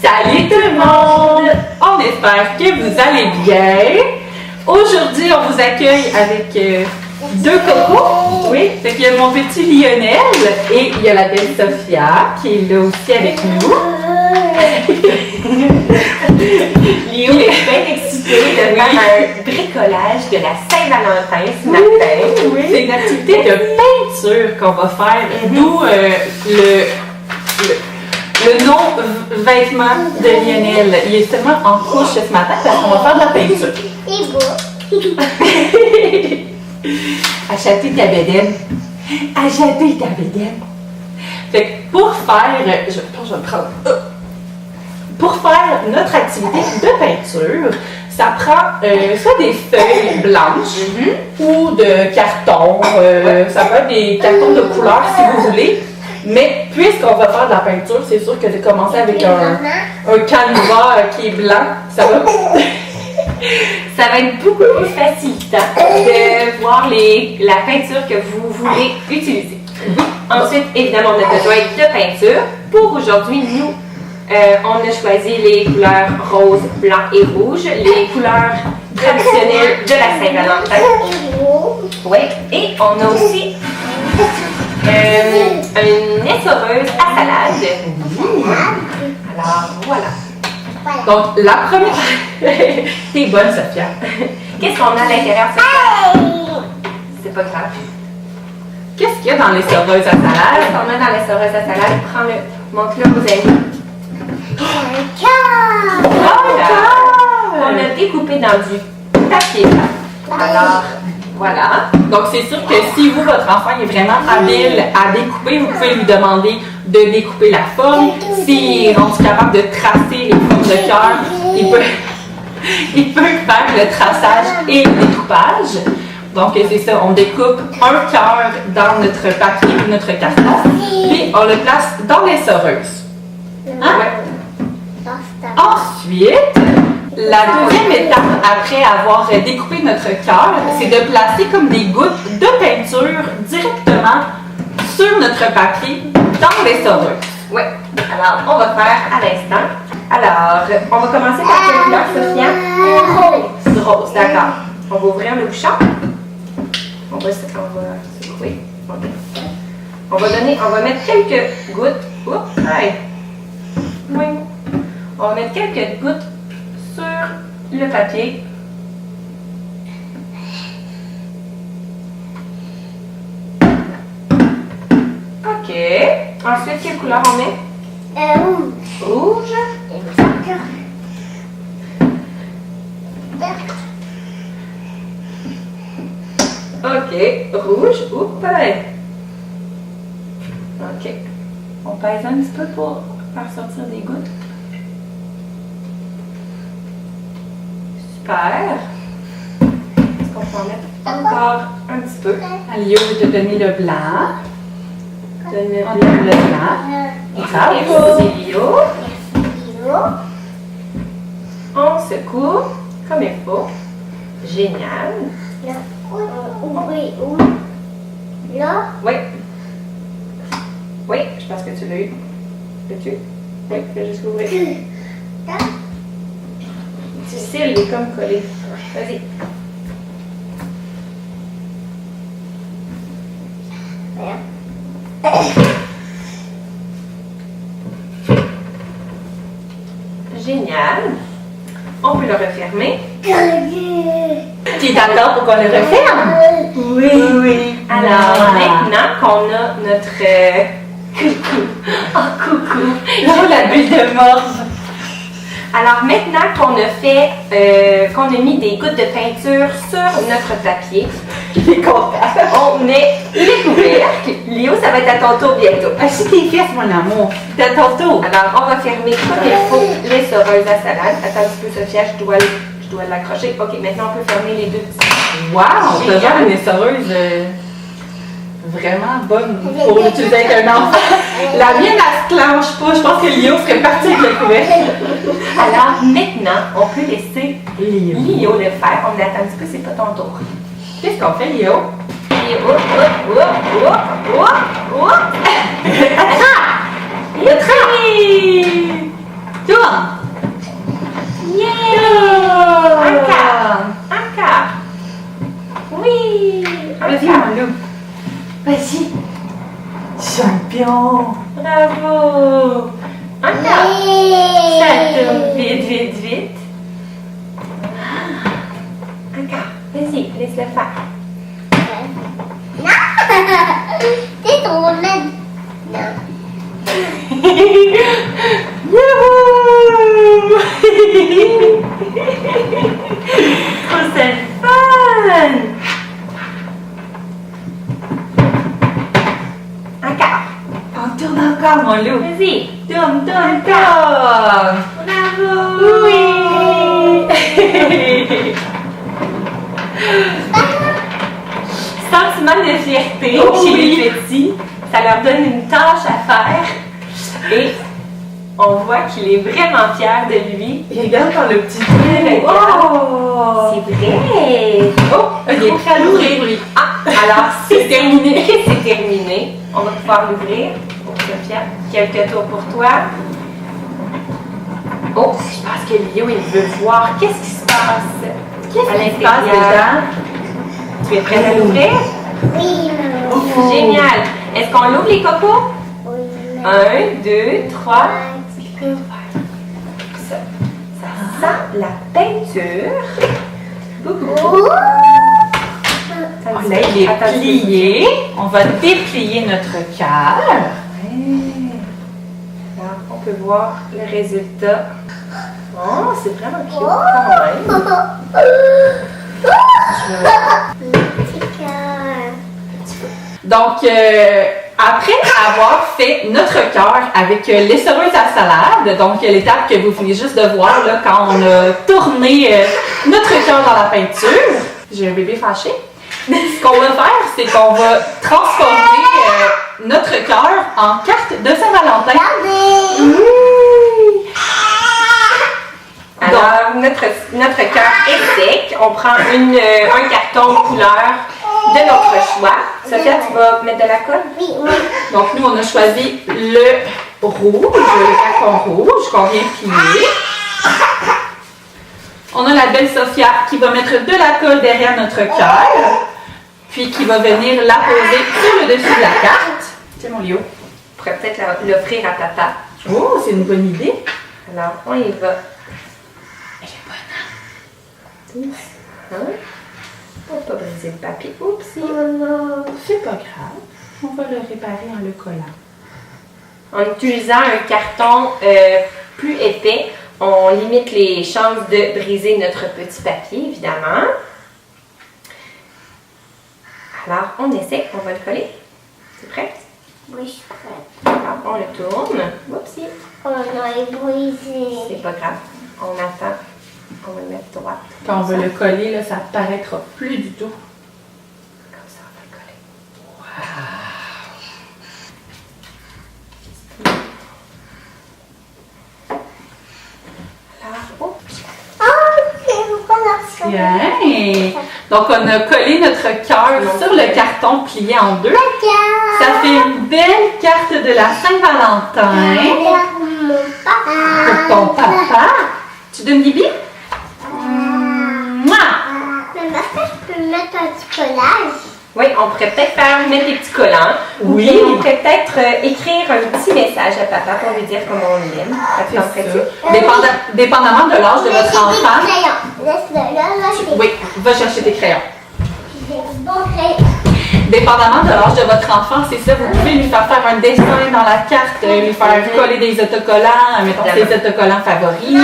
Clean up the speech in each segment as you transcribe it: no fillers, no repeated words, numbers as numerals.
Salut tout le monde! On espère que vous allez bien. Aujourd'hui, on vous accueille avec deux cocos. Oui, fait qu'il y a mon petit Lionel et il y a la belle Sophia qui est là aussi avec nous. Léo est bien excitée de faire un bricolage de la Saint-Valentin ce matin. Oui. C'est une activité de peinture qu'on va faire, d'où le non-vêtement de Lionel. Il est seulement en couche ce matin parce qu'on va faire de la peinture. C'est beau. Acheter ta bédaine. Acheter ta bédaine. Fait que pour faire, je vais prendre. Pour faire notre activité de peinture, ça prend soit des feuilles blanches ou de carton. Ça peut être des cartons de couleur si vous voulez. Mais puisqu'on va faire de la peinture, c'est sûr que de commencer avec un canevas qui est blanc, ça va. Ça va être beaucoup plus facilitant de voir la peinture que vous voulez utiliser. Ensuite, évidemment, on a besoin de peinture. Pour aujourd'hui, nous, on a choisi les couleurs rose, blanc et rouge, les couleurs traditionnelles de la Saint-Valentin. Oui, et on a aussi une essoreuse à salade. Alors, voilà. Donc, la première. T'es bonne, Sophia. Qu'est-ce qu'on a à l'intérieur, Sophia? C'est pas grave. Qu'est-ce qu'il y a dans l'essoreuse à salade? Qu'est-ce qu'on a dans l'essoreuse à salade? Prends-le, montre-le aux amis. On a découpé dans du papier. Alors, voilà. Donc, c'est sûr que si vous, votre enfant est vraiment habile à découper, vous pouvez lui demander de découper la forme. S'il est rendu capable de tracer les formes de cœur, il peut faire le traçage et le découpage. Donc, c'est ça, on découpe un cœur dans notre papier ou notre carton, puis on le place dans l'essoreuse. Hein? Ensuite, la deuxième étape, après avoir découpé notre cœur, c'est de placer comme des gouttes de peinture directement sur notre papier dans l'essoreuse. Oui. Alors, on va faire à l'instant. Alors, on va commencer par quelle couleur, Sophia? Rose. Rose, d'accord. On va ouvrir le bouchon. On va secouer. Okay. On va mettre quelques gouttes. Oups, hey. Oui. On va mettre quelques gouttes sur le papier. OK. Ensuite, quelle couleur on met? Rouge. Rouge. OK. Rouge. Oups, pareil. OK. On pèse un petit peu pour faire sortir des gouttes. Super. Est-ce qu'on peut en mettre encore un petit peu? Alio va te donner le blanc. Donner On donne le blanc. Bravo! Merci, Léo. On secoue comme il faut. Génial. Là. Oui. Oui, je pense que tu l'as eu. Peux-tu? Oui, fais juste ouvrir. Difficile, il est comme collé. Vas-y. Génial. On peut le refermer. Tu es d'accord pour qu'on le referme? Oui, oui. Alors, maintenant qu'on a notre coucou. Oh, coucou. Là, la bulle de morve. Alors, maintenant qu'on a mis des gouttes de peinture sur notre papier, Il est content. on met les couvercles. Léo, ça va être à ton tour bientôt. Achille tes fesses, mon amour. C'est à ton tour. Alors, on va fermer comme il faut l'essoreuse à salade. Attends un petit peu, Sophia, je dois l'accrocher. OK, maintenant, on peut fermer les deux petits. Wow! T'as genre une essoreuse vraiment bonne pour l'utiliser avec un enfant. La mienne, elle se clenche pas. Je pense que Léo serait parti avec le couvercle. Alors, maintenant, on peut laisser Léo le faire. On attend un petit peu, c'est pas ton tour. Qu'est-ce qu'on fait, Léo? Léo, Le train! Tourne! Yeah! Un quart! Un quart! Oui! Vas-y, mon loup. Vas-y. Champion! Bravo! Un quart! Ça tourne vite, vite, vite. Un quart. Vas-y, laisse-le faire. C'est trop laid. Non. Youhou! Oh, c'est le fun! Un quart. On tourne encore, mon loup. Vas-y. Tourne, tourne, tourne. Bravo! Oui! Sentiment de fierté Oh, chez oui. les petits. Ça leur donne une tâche à faire. Et on voit qu'il est vraiment fier de lui. Il regarde par le petit trou. Oh! C'est vrai! Oh! Il est prêt à l'ouvrir, oui. Ah! Alors, c'est terminé. C'est terminé. On va pouvoir l'ouvrir. Pour Sophia, quelques tours pour toi. Oh, je pense que Lio, il veut voir qu'est-ce qui se passe à l'intérieur. Tu es prête à l'ouvrir? Oui, maman. Oh, génial! Est-ce qu'on l'ouvre les cocos? Oui, 1, 2, 3. Ça sent la peinture. Oh. Oh, là, il est Attends, plié. On va déplier notre cœur. Alors, on peut voir le résultat. Oh, c'est vraiment cute quand même. Petit cœur. Donc, après avoir fait notre cœur avec l'essoreuse à salade, donc l'étape que vous venez juste de voir là, quand on a tourné notre cœur dans la peinture, j'ai un bébé fâché. Ce qu'on va faire, c'est qu'on va transformer notre cœur en carte de Saint-Valentin. Regardez. Oui! Alors, notre cœur est sec. On prend un carton de couleur de notre choix. Sophia, tu vas mettre de la colle? Oui, oui. Donc, nous, on a choisi le rouge, le carton rouge qu'on vient plier. On a la belle Sophia qui va mettre de la colle derrière notre cœur, puis qui va venir la poser sur le dessus de la carte. Tiens, mon Léo. On pourrait peut-être l'offrir à Tata. Oh, c'est une bonne idée. Alors, on y va. Elle est bonne. Hein? Pour ne pas briser le papier. Oupsie. Maman. C'est pas grave. On va le réparer en le collant. En utilisant un carton plus épais, on limite les chances de briser notre petit papier, évidemment. Alors, on essaie, on va le coller. C'est prêt? Oui, je suis prête. Alors, on le tourne. Oupsie. On a brisé. C'est pas grave. On attend. On va le mettre droit. Quand on va le coller, là, ça ne paraîtra plus du tout. Comme ça, on va le coller. Alors, oh, Ah, c'est pas la Tiens! Donc, on a collé notre cœur sur le carton plié en deux. Ça fait une belle carte de la Saint-Valentin Mon papa. pour ton papa. Tu donnes Bibi? Mouah! Mais est-ce que je peux mettre un petit collage? oui, on pourrait peut-être mettre des petits collants. Oui. Ou bien on pourrait peut-être écrire un petit message à papa pour lui dire comment on l'aime. Ça te tenterait-tu? Dépendamment de l'âge de votre enfant. Laisse-le là, j'ai Oui, va chercher tes crayons. des bons crayons. Dépendamment de l'âge de votre enfant, c'est ça, vous pouvez lui faire un dessin dans la carte, lui faire coller des autocollants, mettons ses autocollants favoris.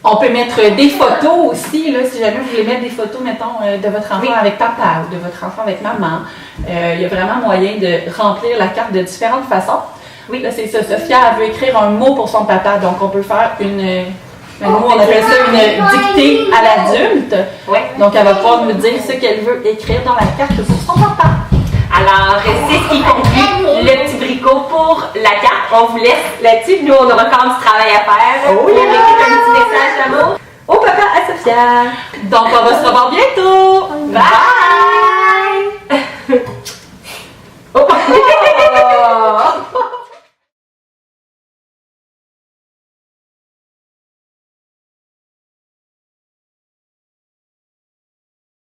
On peut mettre des photos aussi, là, si jamais vous voulez mettre des photos, mettons, de votre enfant avec papa ou de votre enfant avec maman. Il y a vraiment moyen de remplir la carte de différentes façons. Oui, là, c'est ça. Sophia, elle veut écrire un mot pour son papa, donc on peut faire nous, on appelle ça une dictée à l'adulte. Ouais. Donc, elle va pouvoir nous dire ce qu'elle veut écrire dans la carte pour son papa. Alors, c'est ce qui conclut le petit bricot pour la carte. On vous laisse là-dessus. Nous, on aura encore du travail à faire. Oh pour yeah! écrire un petit message d'amour au papa, à Sophia. Donc, on va se revoir bientôt. Bye!